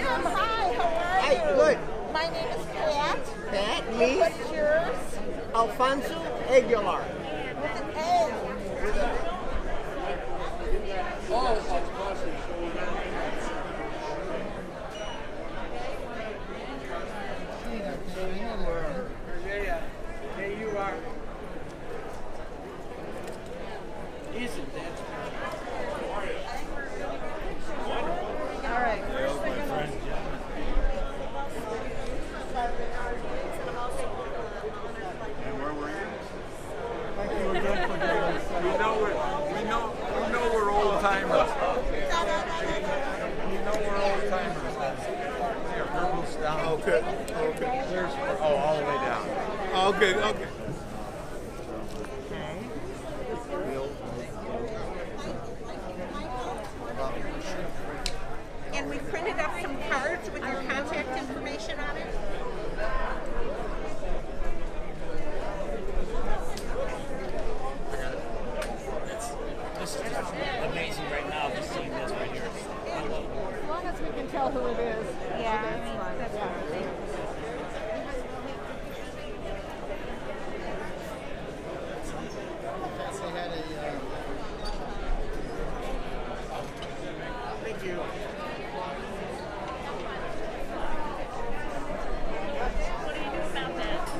Hi, how are Hi, you? good. My name is Pat. Pat, me, What's yours? Alfonso Aguilar. With an A. There you are. Isn't that All right. we know we're old timers. We know we're old timers. Here, purple's down. Okay. There's all the way down. Okay. And we printed up some cards with your contact information on it. This is amazing right now, just seeing this right here. As long as we can tell who it is. Yeah, that's fine. Thank you. What do you do about that?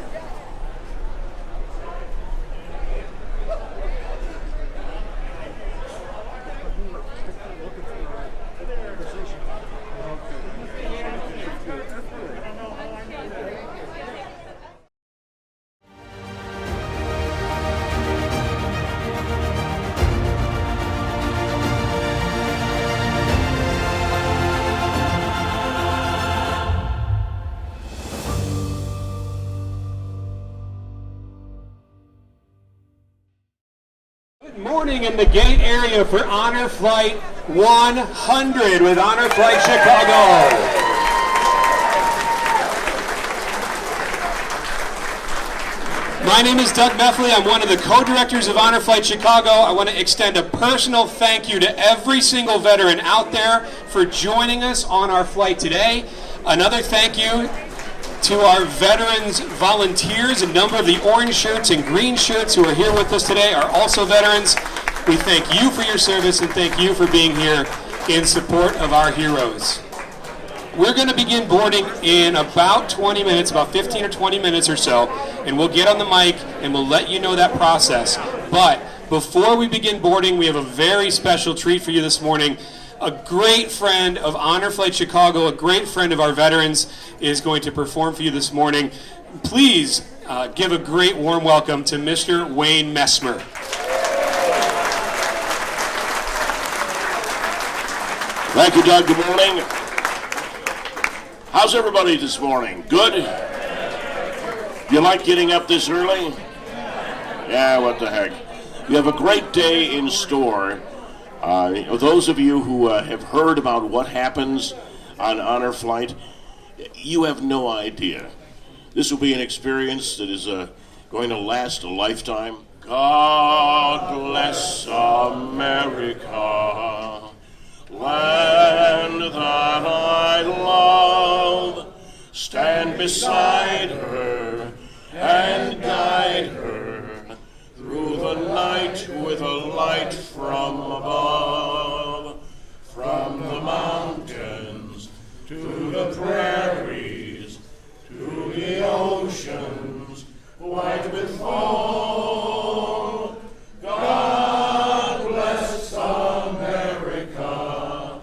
Good morning in the gate area for Honor Flight 100 with Honor Flight Chicago. My name is Doug Meffley. I'm one of the co-directors of Honor Flight Chicago. I want to extend a personal thank you to every single veteran out there for joining us on our flight today. Another thank you to our veterans volunteers. A number of the orange shirts and green shirts who are here with us today are also veterans. We thank you for your service and thank you for being here in support of our heroes. We're going to begin boarding in about 20 minutes, about 15 or 20 minutes or so, and we'll get on the mic and we'll let you know that process. But before we begin boarding, we have a very special treat for you this morning. A great friend of Honor Flight Chicago, a great friend of our veterans, is going to perform for you this morning. Please give a great warm welcome to Mr. Wayne Messmer. Thank you, Doug. Good morning. How's everybody this morning? Good? You like getting up this early? Yeah, what the heck. You have a great day in store. Those of you who have heard about what happens on Honor Flight, you have no idea. This will be an experience that is going to last a lifetime. God bless America, land that I love. Stand beside her and guide her through the night with a light from above. From the mountains to the prairies, to the oceans white with foam. God bless America,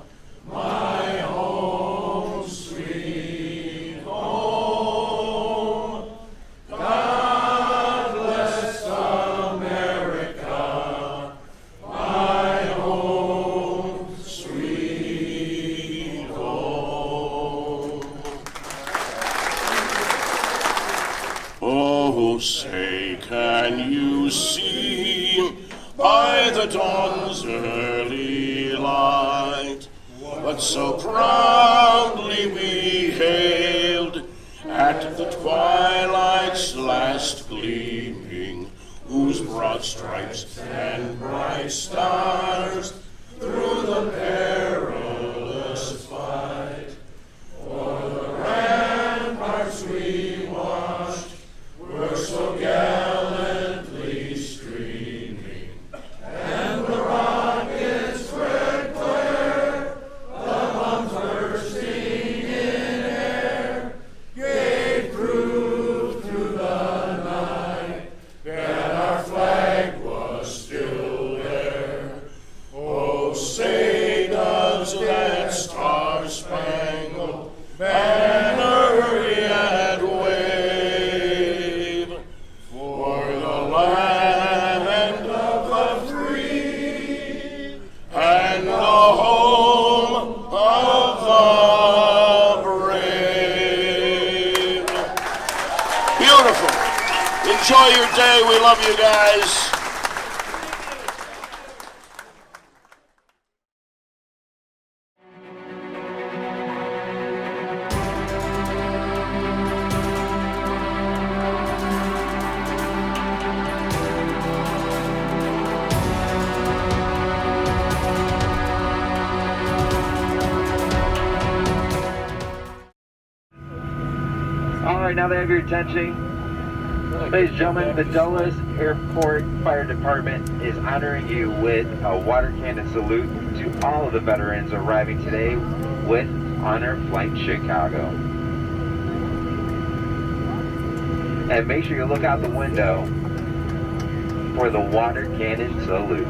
my home, sweet home. God bless America, my home, sweet home. Oh, say, can you see by the dawn's early light what so proudly we hailed at the twilight's last gleaming, whose broad stripes and bright stars through the perilous fight Enjoy your day. We love you guys. All right, now they have your attention. Ladies and gentlemen, the Dulles Airport Fire Department is honoring you with a water cannon salute to all of the veterans arriving today with Honor Flight Chicago. And make sure you look out the window for the water cannon salute.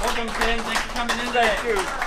Welcome, Ken. Thanks for coming in today. Thank you.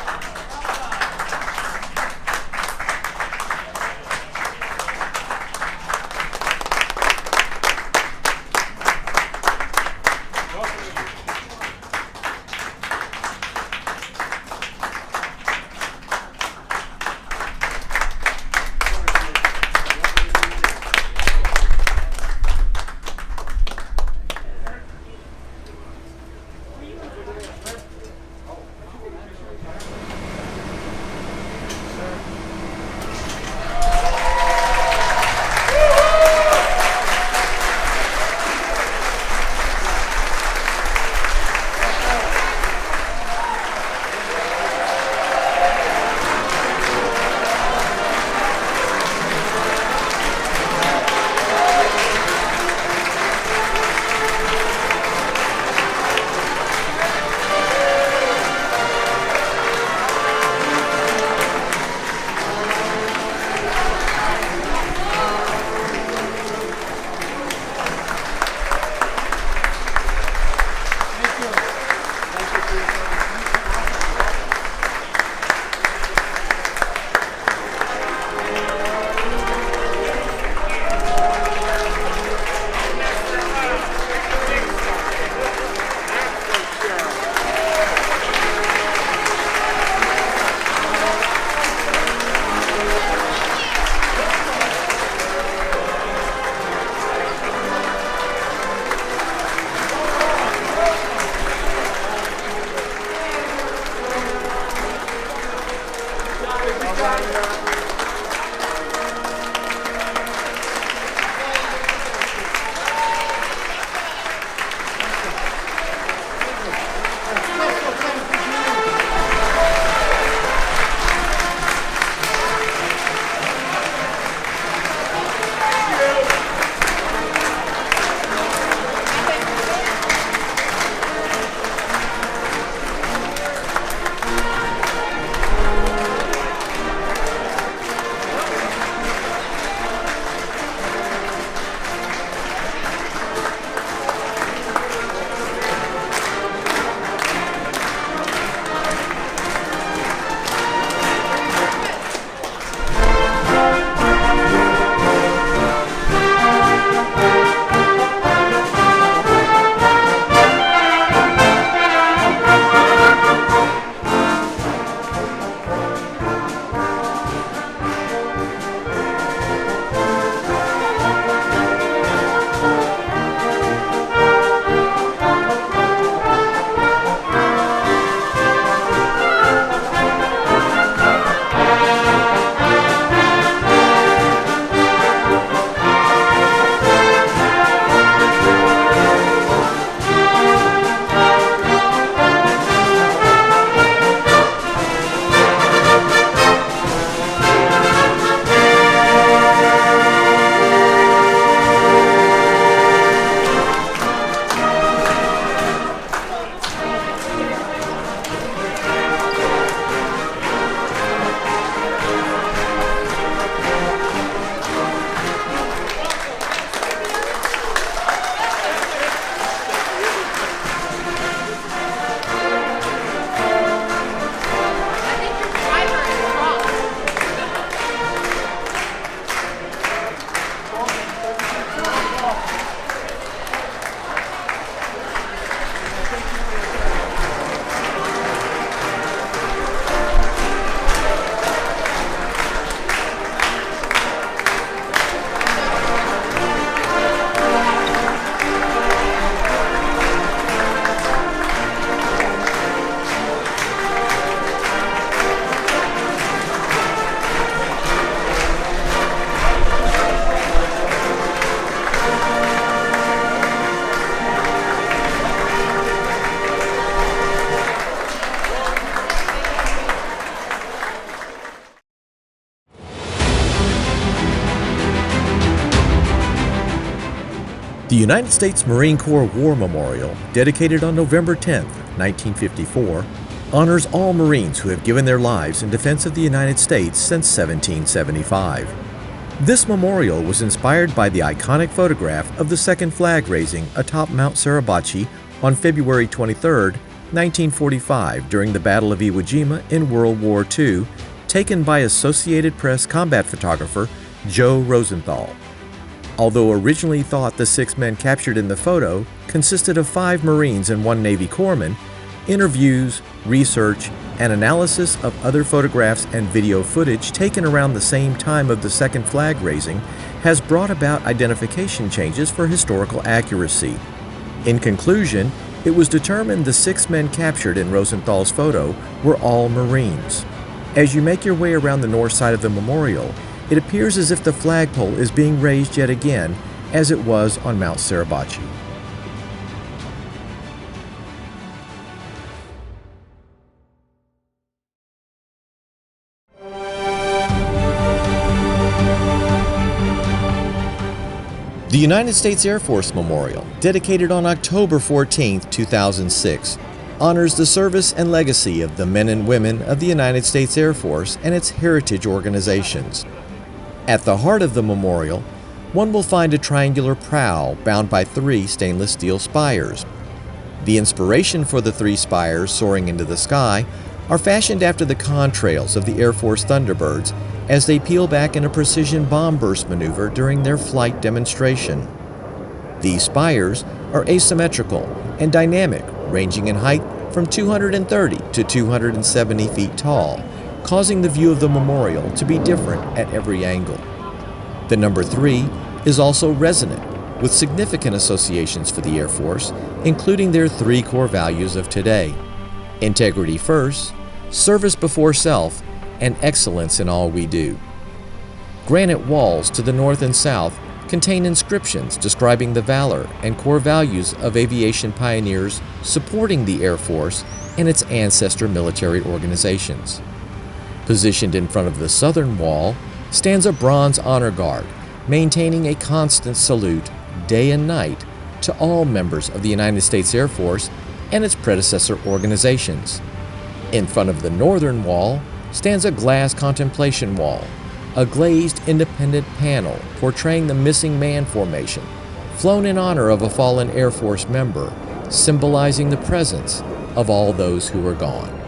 The United States Marine Corps War Memorial, dedicated on November 10, 1954, honors all Marines who have given their lives in defense of the United States since 1775. This memorial was inspired by the iconic photograph of the second flag raising atop Mount Suribachi on February 23, 1945, during the Battle of Iwo Jima in World War II, taken by Associated Press combat photographer Joe Rosenthal. Although originally thought the 6 men captured in the photo consisted of 5 Marines and 1 Navy corpsman, interviews, research, and analysis of other photographs and video footage taken around the same time of the second flag raising has brought about identification changes for historical accuracy. In conclusion, it was determined the 6 men captured in Rosenthal's photo were all Marines. As you make your way around the north side of the memorial, it appears as if the flagpole is being raised yet again, as it was on Mount Suribachi. The United States Air Force Memorial, dedicated on October 14, 2006, honors the service and legacy of the men and women of the United States Air Force and its heritage organizations. At the heart of the memorial, one will find a triangular prow bound by 3 stainless steel spires. The inspiration for the 3 spires soaring into the sky are fashioned after the contrails of the Air Force Thunderbirds as they peel back in a precision bomb burst maneuver during their flight demonstration. These spires are asymmetrical and dynamic, ranging in height from 230 to 270 feet tall, causing the view of the memorial to be different at every angle. The number 3 is also resonant, with significant associations for the Air Force, including their 3 core values of today: integrity first, service before self, and excellence in all we do. Granite walls to the north and south contain inscriptions describing the valor and core values of aviation pioneers supporting the Air Force and its ancestor military organizations. Positioned in front of the southern wall stands a bronze honor guard, maintaining a constant salute day and night to all members of the United States Air Force and its predecessor organizations. In front of the northern wall stands a glass contemplation wall, a glazed independent panel portraying the missing man formation, flown in honor of a fallen Air Force member, symbolizing the presence of all those who are gone.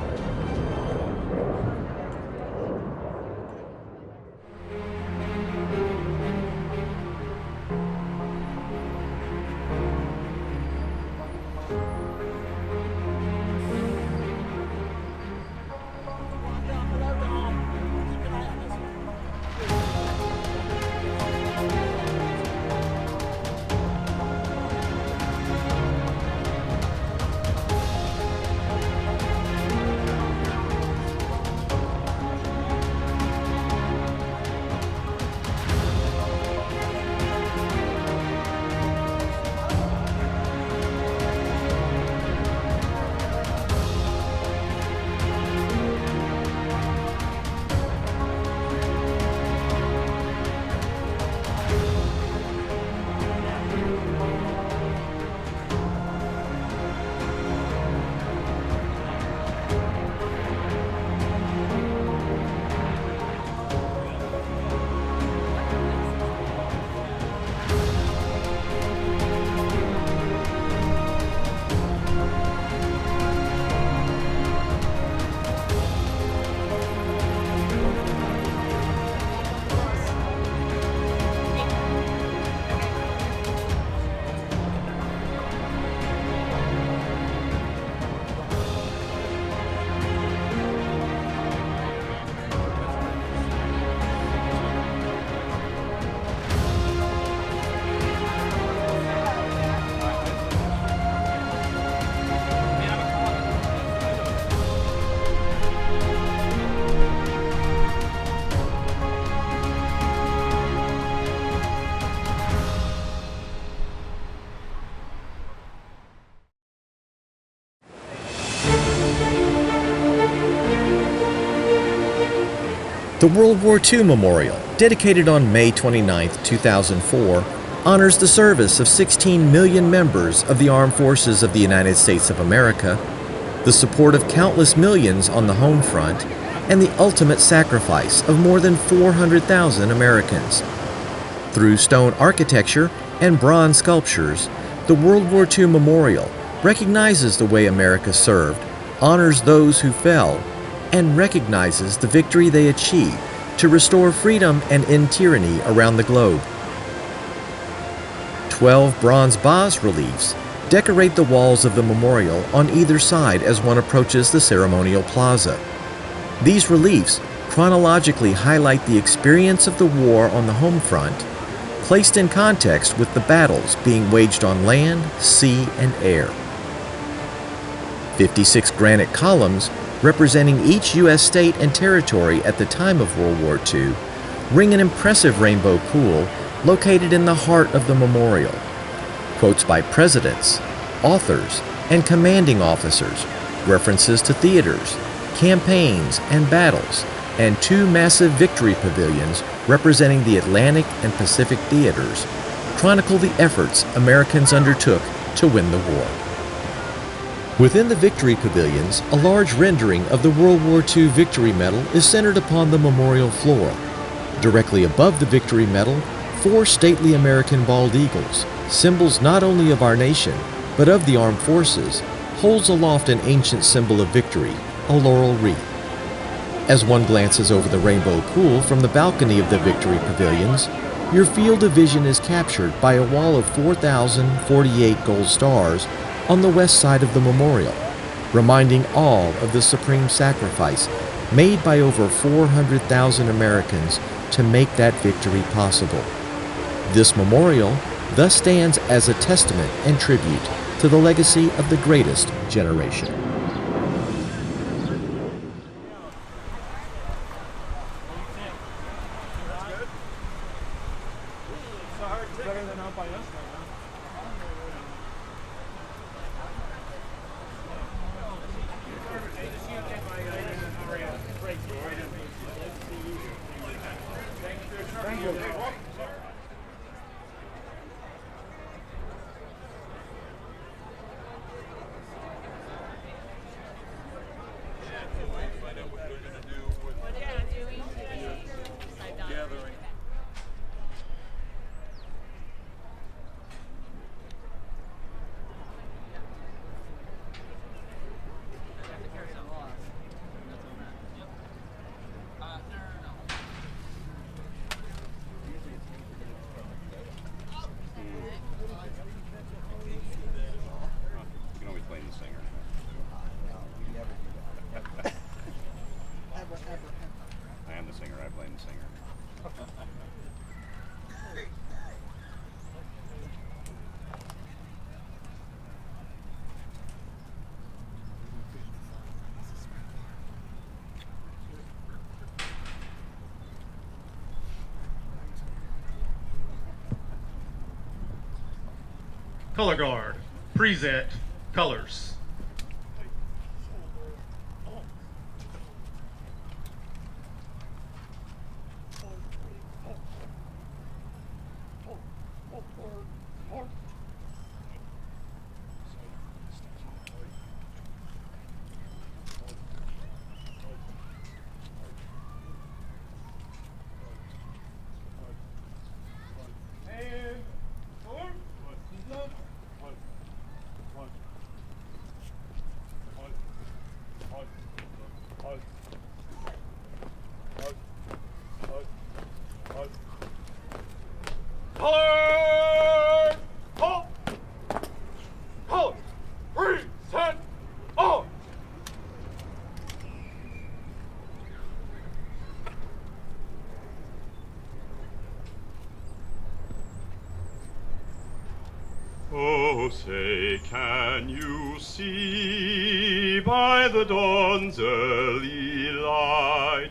The World War II Memorial, dedicated on May 29, 2004, honors the service of 16 million members of the Armed Forces of the United States of America, the support of countless millions on the home front, and the ultimate sacrifice of more than 400,000 Americans. Through stone architecture and bronze sculptures, the World War II Memorial recognizes the way America served, honors those who fell, and recognizes the victory they achieved to restore freedom and end tyranny around the globe. 12 bronze bas-reliefs decorate the walls of the memorial on either side as one approaches the ceremonial plaza. These reliefs chronologically highlight the experience of the war on the home front, placed in context with the battles being waged on land, sea, and air. 56 granite columns representing each U.S. state and territory at the time of World War II ring an impressive rainbow pool located in the heart of the memorial. Quotes by presidents, authors, and commanding officers, references to theaters, campaigns, and battles, and 2 massive victory pavilions representing the Atlantic and Pacific theaters chronicle the efforts Americans undertook to win the war. Within the victory pavilions, a large rendering of the World War II Victory Medal is centered upon the memorial floor. Directly above the Victory Medal, 4 stately American bald eagles, symbols not only of our nation, but of the armed forces, holds aloft an ancient symbol of victory, a laurel wreath. As one glances over the rainbow pool from the balcony of the Victory Pavilions, your field of vision is captured by a wall of 4,048 gold stars on the west side of the memorial, reminding all of the supreme sacrifice made by over 400,000 Americans to make that victory possible. This memorial thus stands as a testament and tribute to the legacy of the greatest generation. I am the singer, I blame the singer. Color guard, present colors. Oh, say, can you see by the dawn's early light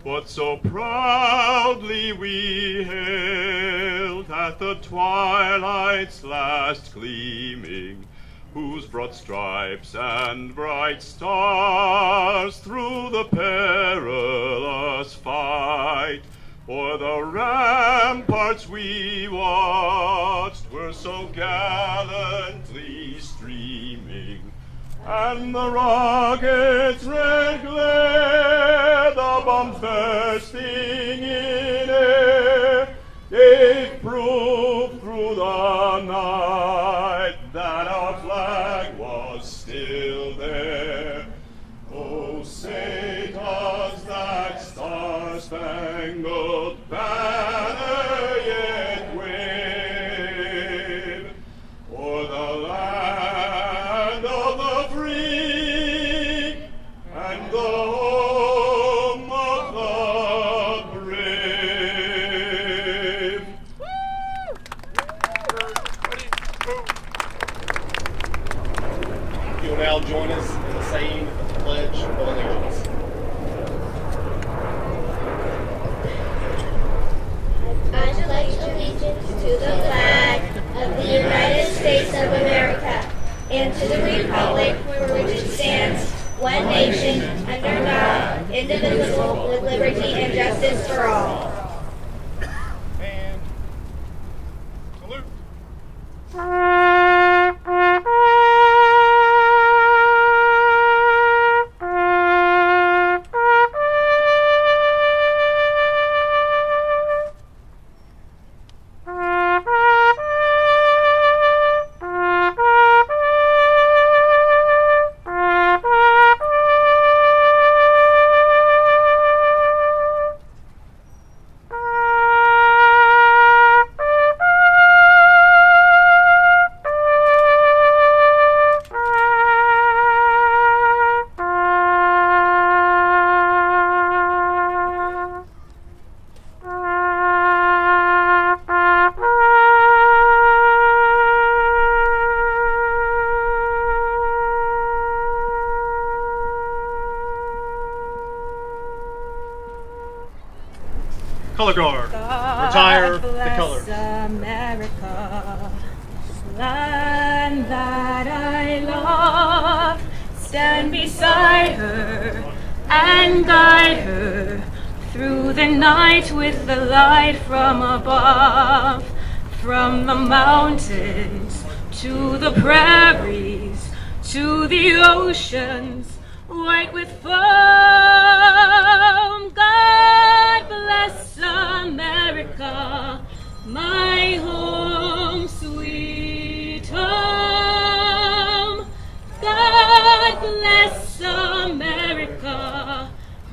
what so proudly we hailed at the twilight's last gleaming, whose broad stripes and bright stars through the perilous fight o'er the rampart ramparts we watched were so gallantly streaming, and the rocket's red glare, the bombs bursting in air, gave proof through the night that our flag was still there. Oh, say does that star-spangled banner yet wave o'er the land of the free and the home of the brave? You will now join us in the saying of the Pledge of Allegiance. I pledge allegiance to the flag of the United States of America and to the republic for which it stands, one nation, under God, indivisible, with liberty and justice for all. And salute. Color guard, retire the colors. America, land that I love, stand beside her and guide her through the night with the light from above, from the mountains to the prairies to the oceans white with foam. God bless America, my home, sweet home. God bless America,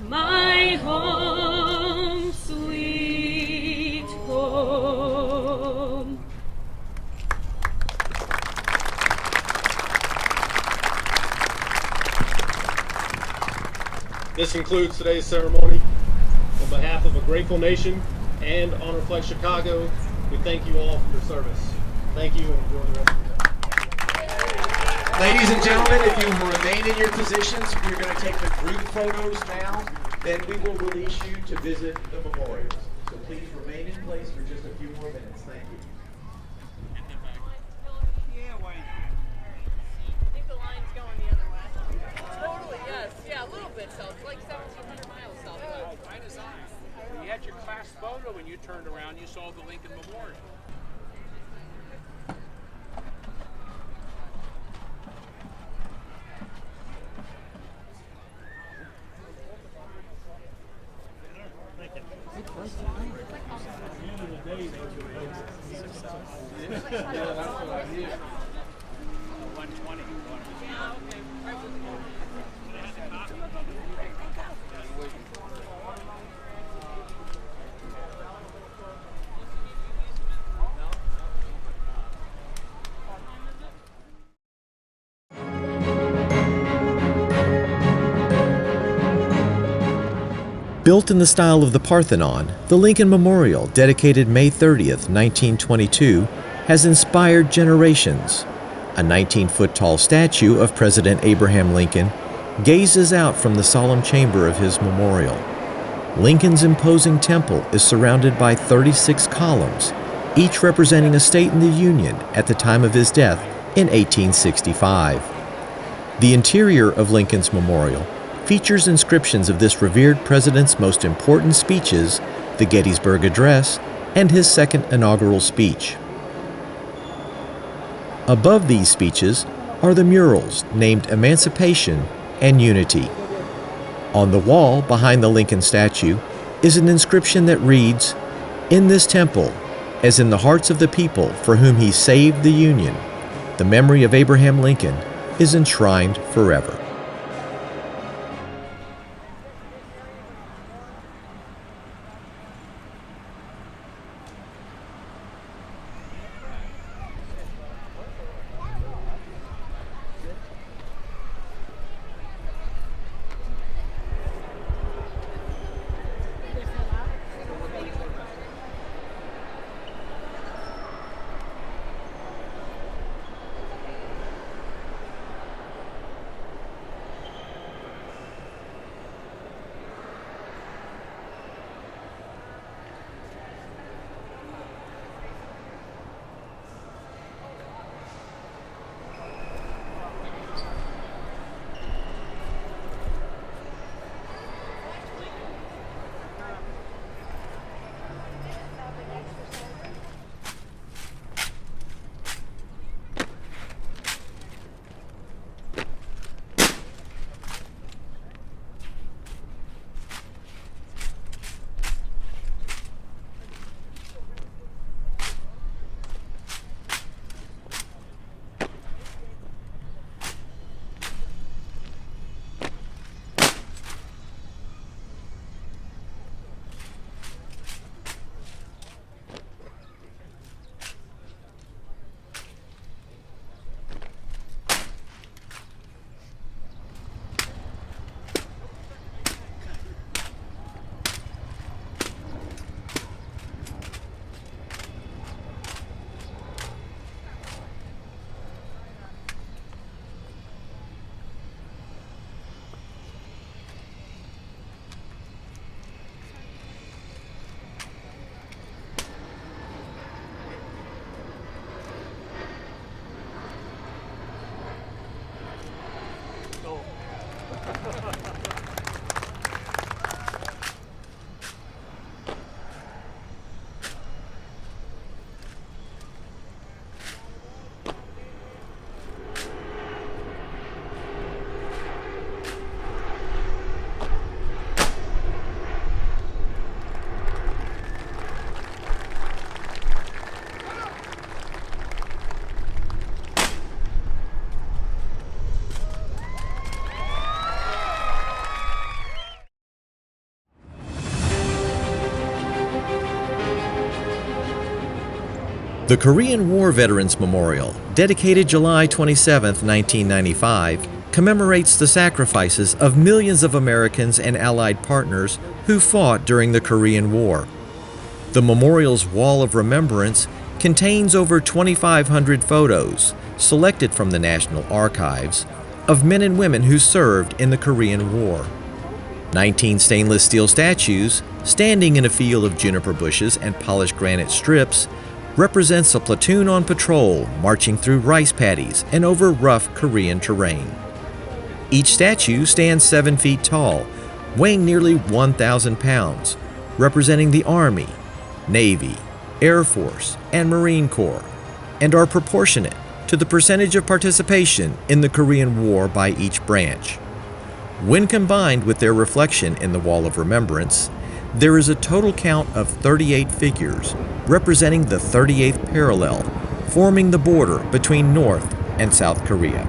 my home, sweet home. This concludes today's ceremony. On behalf of a grateful nation and Honor Flight Chicago, we thank you all for your service. Thank you and enjoy the rest of the day. Ladies and gentlemen, if you will remain in your positions, we're going to take the group photos now. Then we will release you to visit the memorials. So please remain in place for just a few more minutes. Thank you. Totally, yes. Yeah, a little bit south. It's like 1,700 miles south. By design. When you had your class photo, when you turned around, you saw the Lincoln Memorial. Built in the style of the Parthenon, the Lincoln Memorial, dedicated May 30th, 1922, has inspired generations. A 19-foot tall statue of President Abraham Lincoln gazes out from the solemn chamber of his memorial. Lincoln's imposing temple is surrounded by 36 columns, each representing a state in the Union at the time of his death in 1865. The interior of Lincoln's memorial features inscriptions of this revered president's most important speeches, the Gettysburg Address, and his second inaugural speech. Above these speeches are the murals named Emancipation and Unity. On the wall behind the Lincoln statue is an inscription that reads, "In this temple, as in the hearts of the people for whom he saved the Union, the memory of Abraham Lincoln is enshrined forever." The Korean War Veterans Memorial, dedicated July 27, 1995, commemorates the sacrifices of millions of Americans and Allied partners who fought during the Korean War. The memorial's Wall of Remembrance contains over 2,500 photos, selected from the National Archives, of men and women who served in the Korean War. 19 stainless steel statues, standing in a field of juniper bushes and polished granite strips, represents a platoon on patrol marching through rice paddies and over rough Korean terrain. Each statue stands 7 feet tall, weighing nearly 1,000 pounds, representing the Army, Navy, Air Force, and Marine Corps, and are proportionate to the percentage of participation in the Korean War by each branch. When combined with their reflection in the Wall of Remembrance, there is a total count of 38 figures, representing the 38th parallel, forming the border between North and South Korea.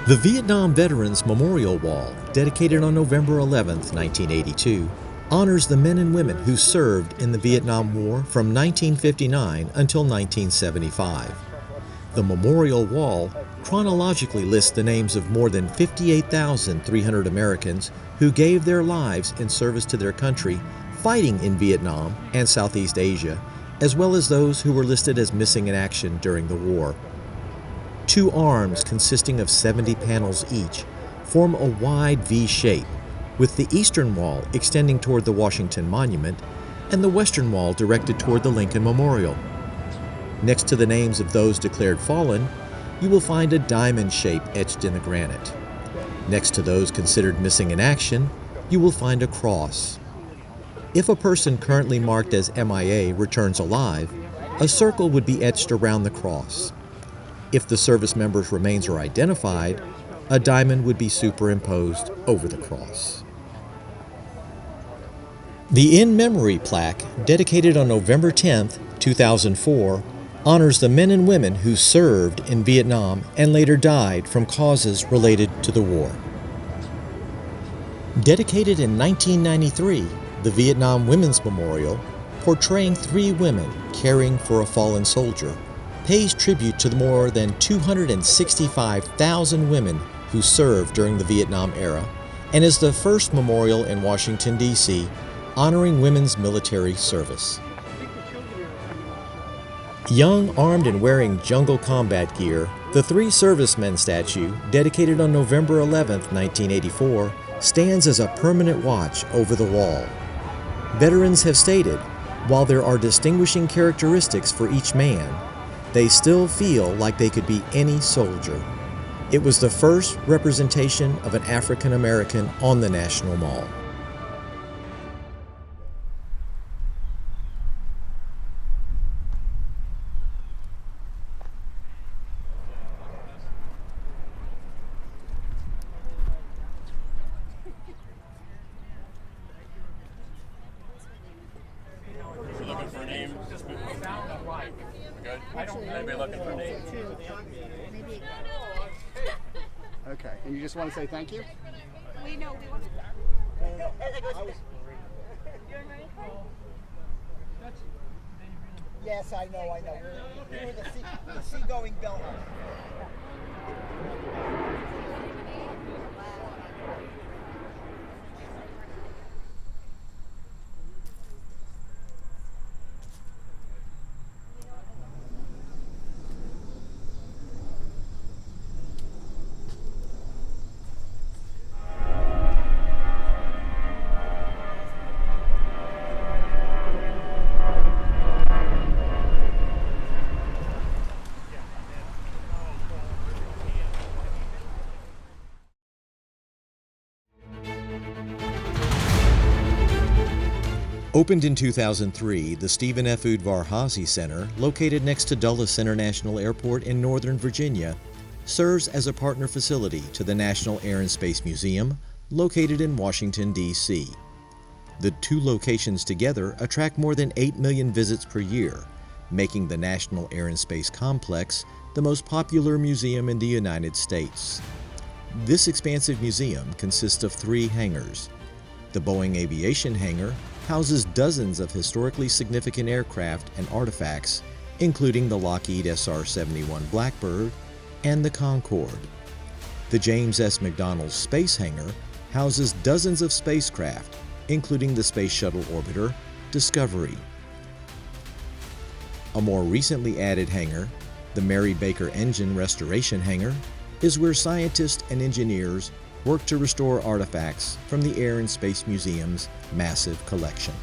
The Vietnam Veterans Memorial Wall, dedicated on November 11, 1982, honors the men and women who served in the Vietnam War from 1959 until 1975. The memorial wall chronologically lists the names of more than 58,300 Americans who gave their lives in service to their country fighting in Vietnam and Southeast Asia, as well as those who were listed as missing in action during the war. Two arms consisting of 70 panels each form a wide V shape, with the eastern wall extending toward the Washington Monument and the western wall directed toward the Lincoln Memorial. Next to the names of those declared fallen, you will find a diamond shape etched in the granite. Next to those considered missing in action, you will find a cross. If a person currently marked as MIA returns alive, a circle would be etched around the cross. If the service member's remains are identified, a diamond would be superimposed over the cross. The In Memory plaque, dedicated on November 10, 2004, honors the men and women who served in Vietnam and later died from causes related to the war. Dedicated in 1993, the Vietnam Women's Memorial, portraying 3 women caring for a fallen soldier, pays tribute to the more than 265,000 women who served during the Vietnam era and is the first memorial in Washington, D.C. honoring women's military service. Young, armed, and wearing jungle combat gear, the 3 servicemen statue, dedicated on November 11, 1984, stands as a permanent watch over the wall. Veterans have stated, while there are distinguishing characteristics for each man, they still feel like they could be any soldier. It was the first representation of an African American on the National Mall. Looking for a name? Good? Anybody looking for a name? Okay, and you just want to say thank you? We know we want to. Yes, I know. We're the seagoing bellhop. Opened in 2003, the Stephen F. Udvar-Hazy Center, located next to Dulles International Airport in Northern Virginia, serves as a partner facility to the National Air and Space Museum, located in Washington, D.C. The 2 locations together attract more than 8 million visits per year, making the National Air and Space Complex the most popular museum in the United States. This expansive museum consists of 3 hangars. The Boeing Aviation Hangar houses dozens of historically significant aircraft and artifacts, including the Lockheed SR-71 Blackbird and the Concorde. The James S. McDonnell Space Hangar houses dozens of spacecraft, including the Space Shuttle Orbiter, Discovery. A more recently added hangar, the Mary Baker Engine Restoration Hangar, is where scientists and engineers work to restore artifacts from the Air and Space Museum's massive collection.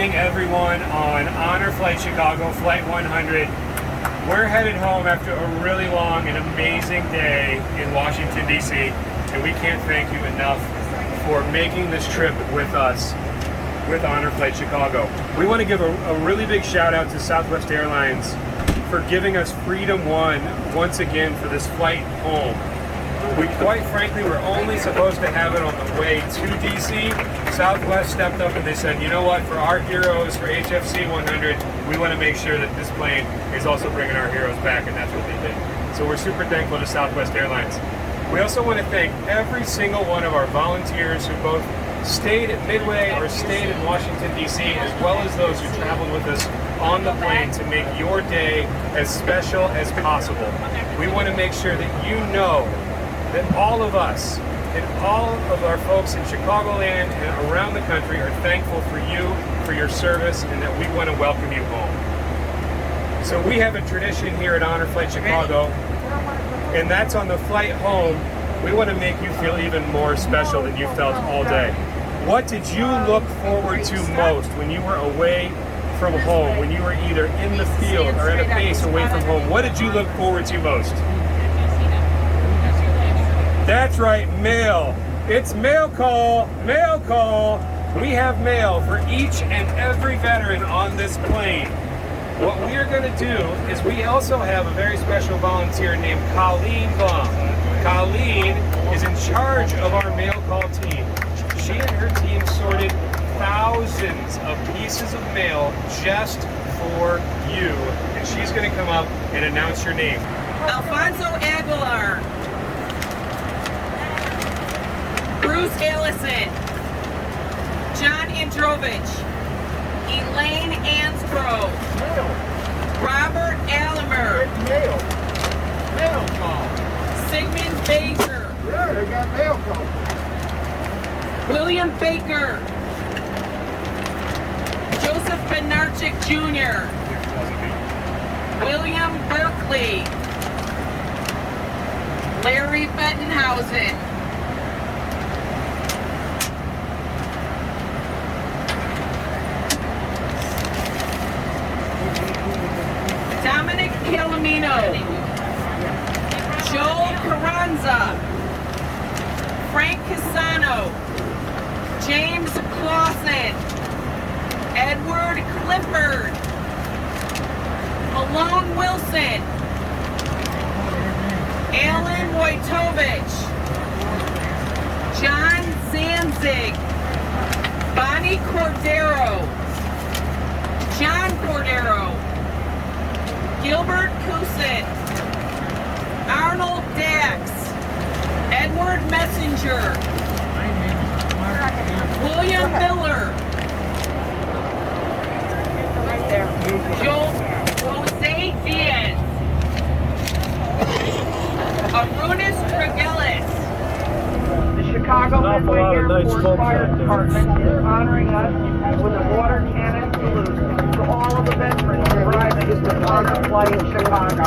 evening, everyone, on Honor Flight Chicago, Flight 100. We're headed home after a really long and amazing day in Washington, D.C., and we can't thank you enough for making this trip with us with Honor Flight Chicago. We want to give a really big shout out to Southwest Airlines for giving us Freedom 1 once again for this flight home. We quite frankly were only supposed to have it on the way to DC. Southwest stepped up and they said, you know what, for our heroes, for HFC100, we want to make sure that this plane is also bringing our heroes back, and that's what they did. So we're super thankful to Southwest Airlines. We also want to thank every single one of our volunteers who both stayed at Midway or stayed in Washington, D.C., as well as those who traveled with us on the plane to make your day as special as possible. We want to make sure that you know that all of us and all of our folks in Chicagoland and around the country are thankful for you, for your service, and that we want to welcome you home. So we have a tradition here at Honor Flight Chicago, and that's on the flight home. We want to make you feel even more special than you felt all day. What did you look forward to most when you were away from home, when you were either in the field or at a base away from home? What did you look forward to most? That's right, mail. It's mail call, mail call. We have mail for each and every veteran on this plane. What we are going to do is we also have a very special volunteer named Colleen Baum. Colleen is in charge of our mail call team. She and her team sorted thousands of pieces of mail just for you. And she's going to come up and announce your name. Alfonso Aguilar. Bruce Ellison. John Androvich. Elaine Ansbro. Robert Allimer. Mail call. Sigmund Baker. Yeah, they got mail call. William Baker. Joseph Benarchik Jr. William Berkeley. Larry Bettenhausen. Dominic Palomino. Joel Carranza. Frank Casano. James Clausen. Edward Clifford. Malone Wilson. Alan Wojtovich. John Zanzig. Bonnie Cordero. John Cordero. Gilbert Cousin. Arnold Dax. Edward Messenger. William Miller. Jose Diaz. Arunas Tregelis. The Chicago Midway Airport Fire Department is honoring us with a water cannon salute to all of the veterans arriving at Honor Flight Chicago.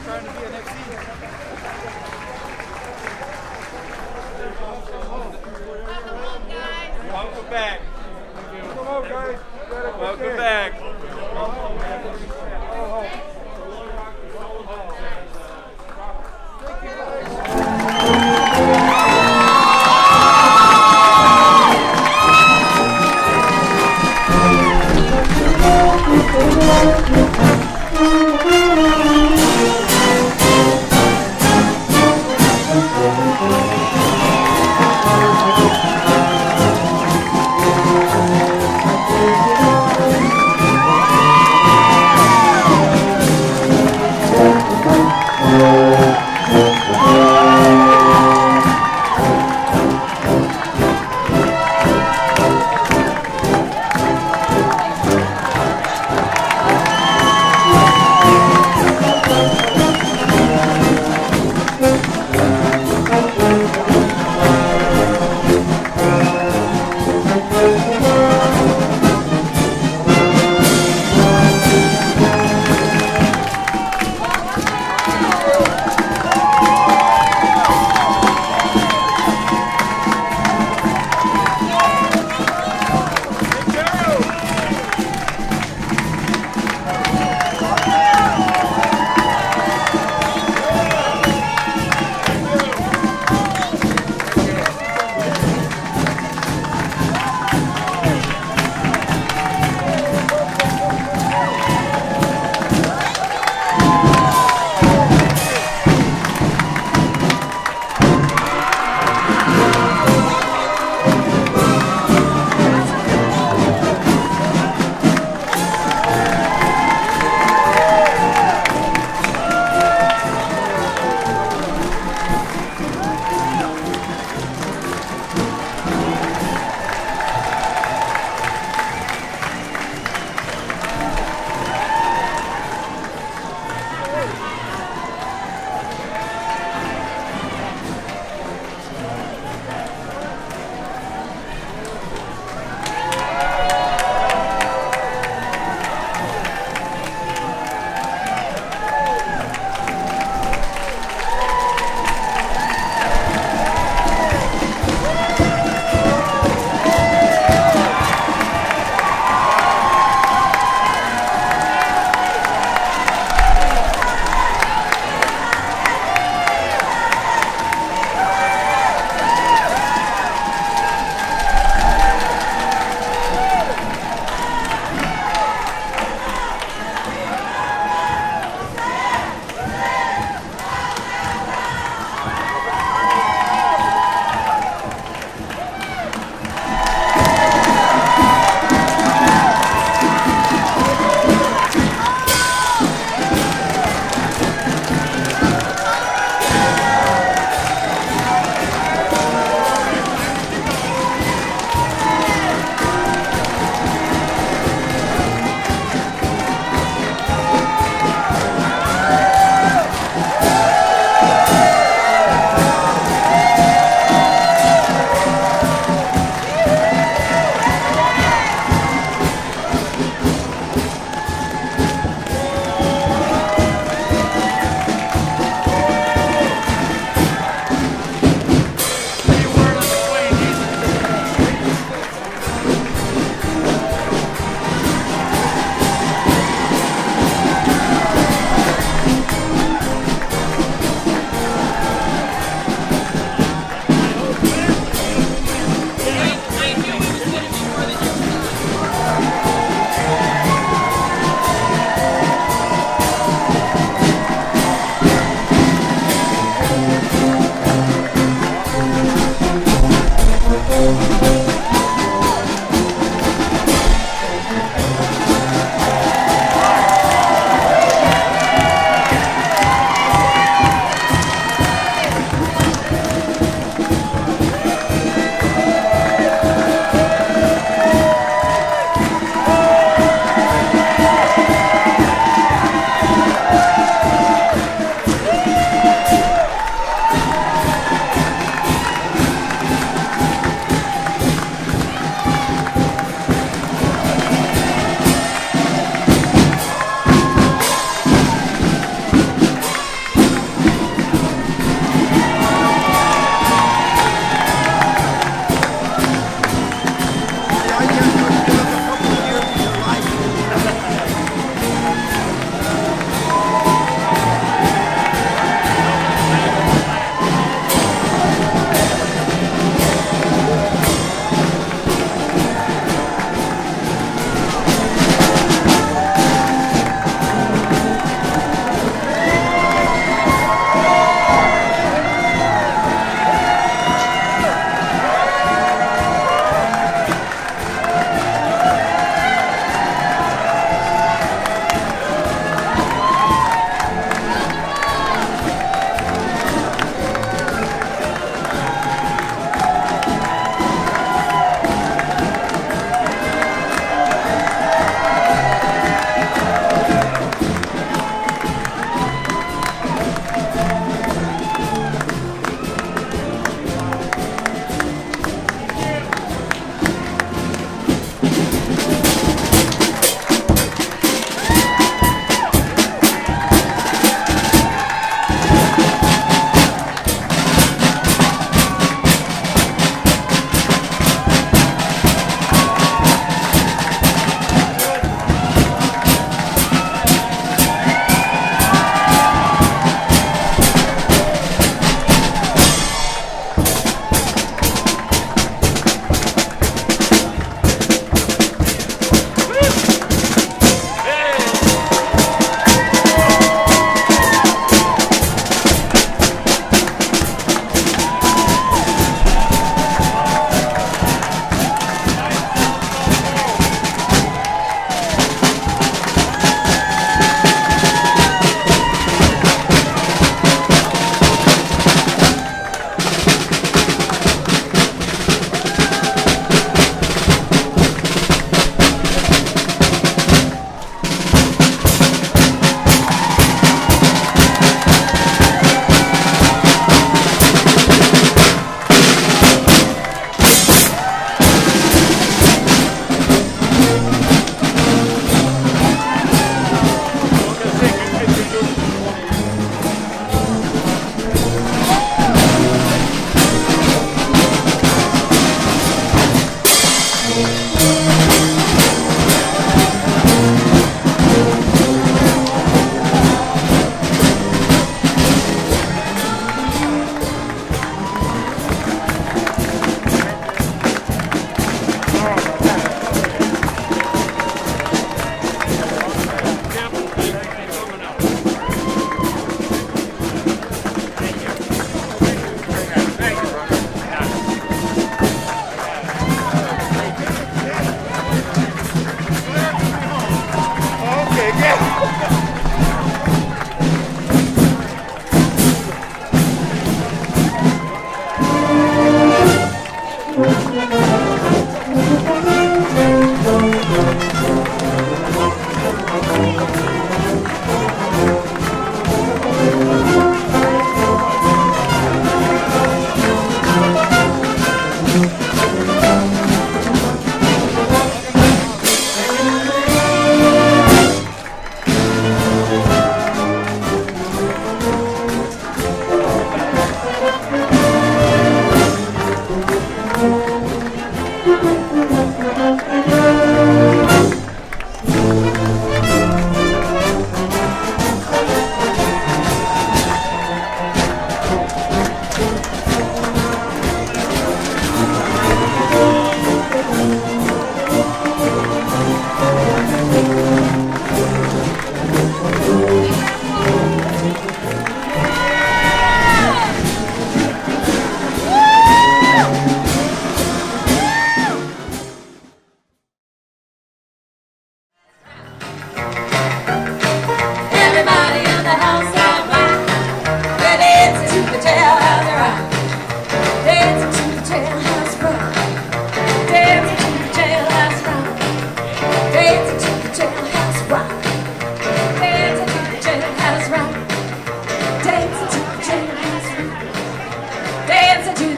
trying to be an FC. Welcome back. Come on, guys. Welcome back.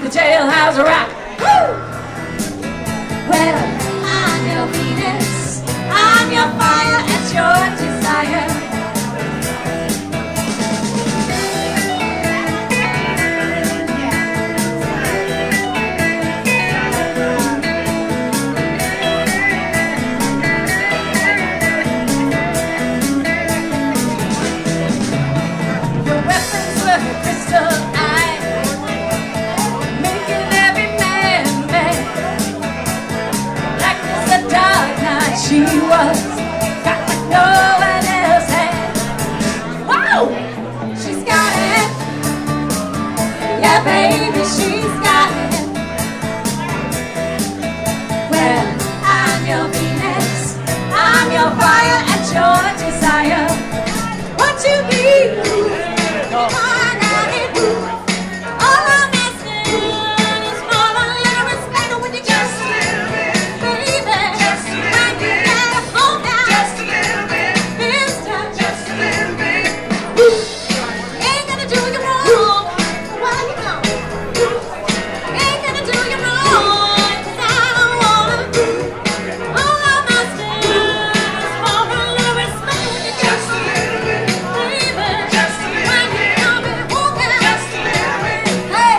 jailhouse rock. Woo! Well, I'm your Venus, I'm your fire, it's your desire. Your weapons were crystal eyes, making every man mad. Black as the dark night she was, got what no one else had. Whoa! She's got it. Yeah, baby, she's got it. Well, I'm your Venus, I'm your fire and your desire. What you need? All I'm asking is for a little respect when you just a little bit, baby. Just a little bit. Gotta hold down. Just a little bit. This time. Just a little bit. Ain't gonna do you wrong. Why you know? Ain't gonna do you wrong. 'Cause I don't wanna. All I'm asking is for a little respect when you just a little bit, baby. Just a little bit. Just a little bit. Hey,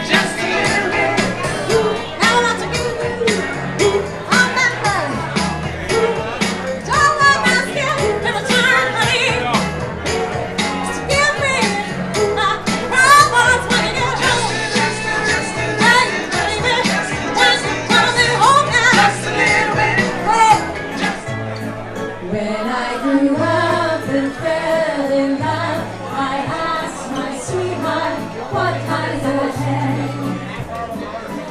just a little bit. Now I want to give you all that love. All I'm asking in return, honey, is to give me my problems when you get home. Hey, baby, when you come home now. Just a little bit. Hey. When I grew up and fell in love, I asked my sweetheart, what colors are they?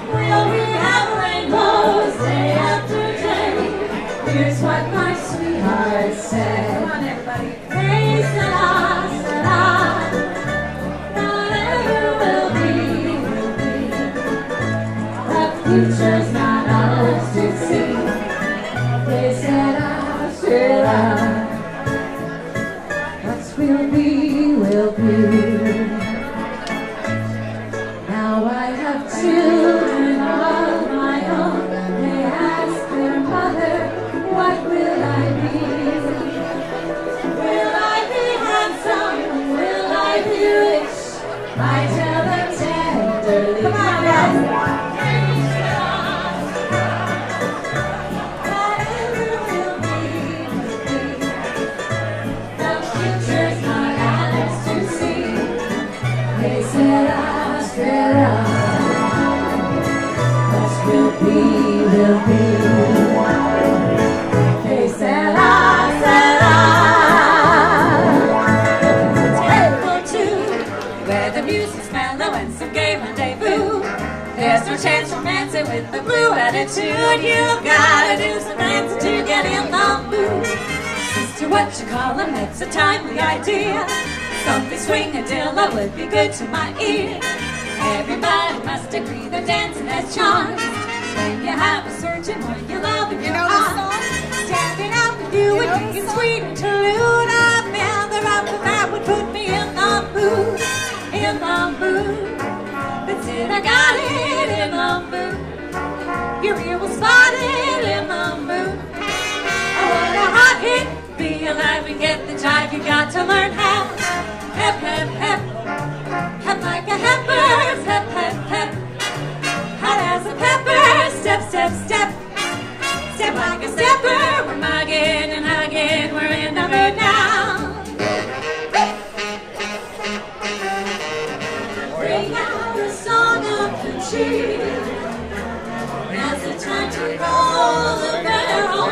Will we have rainbows day after day? Here's what my sweetheart said. Come on, everybody. Hey, Sarah, whatever will be, will be. The future's not ours to see. They said, what will be, will be. Now I have children of my own. They ask their mother, what will I be? Will I be handsome? Will I be rich? I tell them tenderly. Come on, guys. Whatever will be, will be. The future's not ours to see. They said, what will be, will be. They said, table two, where the music's mellow and some gay rendezvous. There's no chance romancing with the blue attitude. You've gotta do some dancing to get in the mood. Sister wonder what you call them, it's a timely idea. Something swinging Dilla would be good to my ear. Everybody must agree that dancing has charms. When you have a searching what you love in your arms. Standing out with you and drinking sweet interlude. I found the rock that would put me in the mood. In the mood. That's it, I got it in the mood. Your ear was spotted in the mood. I want a hot hit, be alive and get the jive. You got to learn how. Hep, hep, hep. Hep like a heifer. Hep, hep, hep. Hot as a pepper. Step, step, step. Step like a stepper. We're mugging and hugging. We're in the mood now. Bring out a song of the cheer. Now's the time to roll the barrel.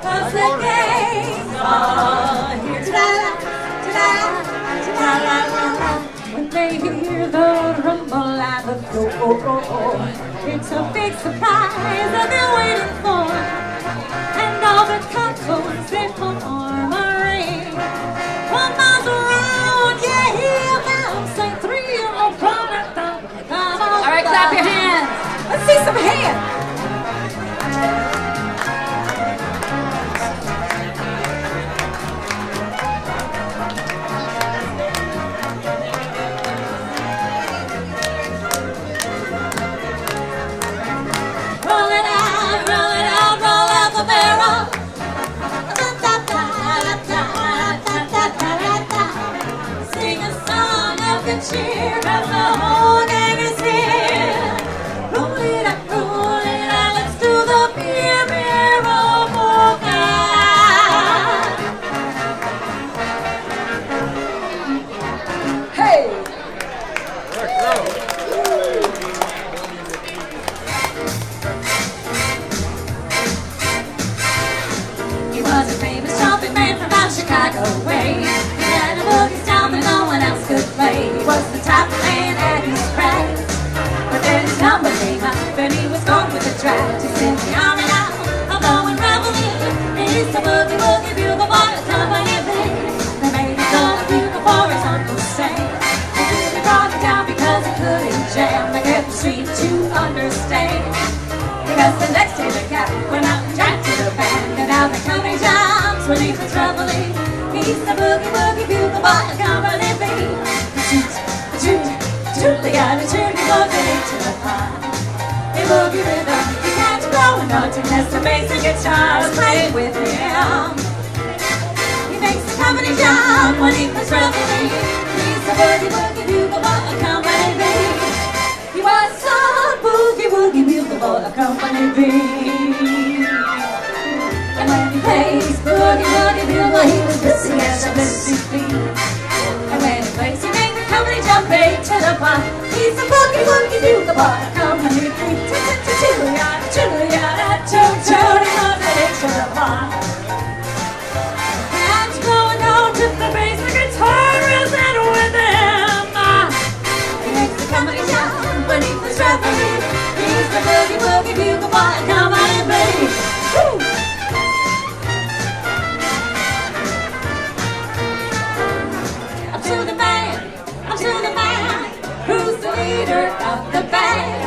'Cause the games are here. Ta-da, ta-da, ta-da, ta-da. When they hear the rumble and the roar, it's a big surprise that they're waiting for. And all the couples, they form a ring. 1 mile around, you hear them say 3-year-old brother. All right, clap your hands. Let's see some hands. Roll it out, roll out the barrel. Sing a song of good cheer as the whole gang is here. Roll it out, let's do the beer, beer, roll, polka. Hey! He was a famous trumpet man from out Chicago way. He had a boogie style that no one else could play. He was the type of man at his craft. But then his number came up and he was going with the draft. He's in the army now, I'm blowing reveille. And he's the boogie woogie bugle boy of company B. They made him go a bugle for his Uncle Sam. They really brought him down because he couldn't jam. They kept the street to understand. Because the next day the cat went out and drank to the band. And now the coming jams when he's troubling. He's the boogie woogie bugle boy of company B. Shoot, shoot, shoot, they got a tune to go to the pond. A boogie rhythm, you can't grow a note unless the bass and guitars play with him. He makes the company jump when he was reveling. He's the boogie woogie bugle boy of company B. He was so boogie woogie bugle boy of company B. And when he plays boogie woogie bugle, he was busy as a busy bee. And when he plays, he makes the company jump eight to the pond. He's a boogie woogie bugle boy of company B. Juliana, Juliana, Tony, to the pond. And going on to the bass, the guitar is in with him. He makes the company jump when he was reveling. He's the boogie woogie bugle boy of company B. Woo! Up to the man, who's the leader of the band.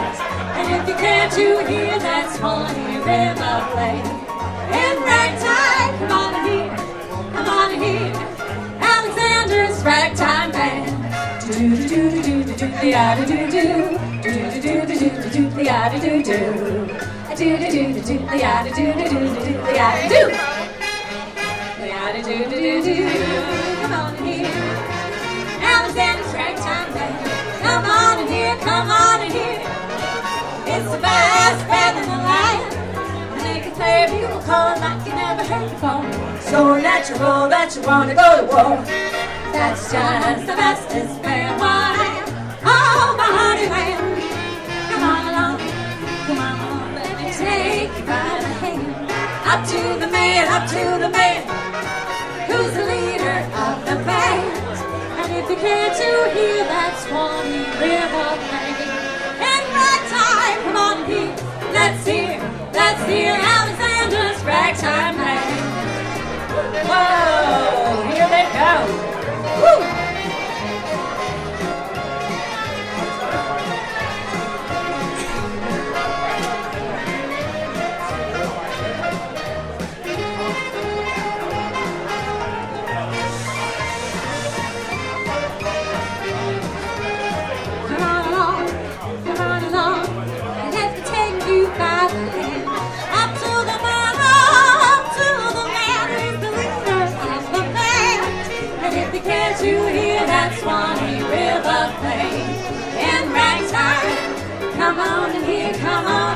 And if you can't you hear that funny rhythm play. In ragtime, come on and hear, Alexander's ragtime band. Do-do-do-do-do-do, the do-do-do, do-do-do-do-do-do, the do-do-do, do-do-do-do-do, the do-do-do-do-do, the do-do-do-do-do, come on and hear. Alexander's ragtime band. Come on and hear, come on and hear. It's the best band in the land. And they can play a bugle call like you never heard before. So natural that you want to go to war. That's just the bestest band. Why? Oh, my honey man. Come on along, let me take you by the hand. Up to the man, who's the leader of the band. And if you can't you hear that swanny river play. In ragtime, come on and hear. Let's hear Alexander's ragtime band. Whoa, here they go. Woo! Come on along, and let me take you by the hand up to the bottom, to the man who's the leader of the band. And if you care to hear that Swanee River play in ragtime, come on and hear, come on.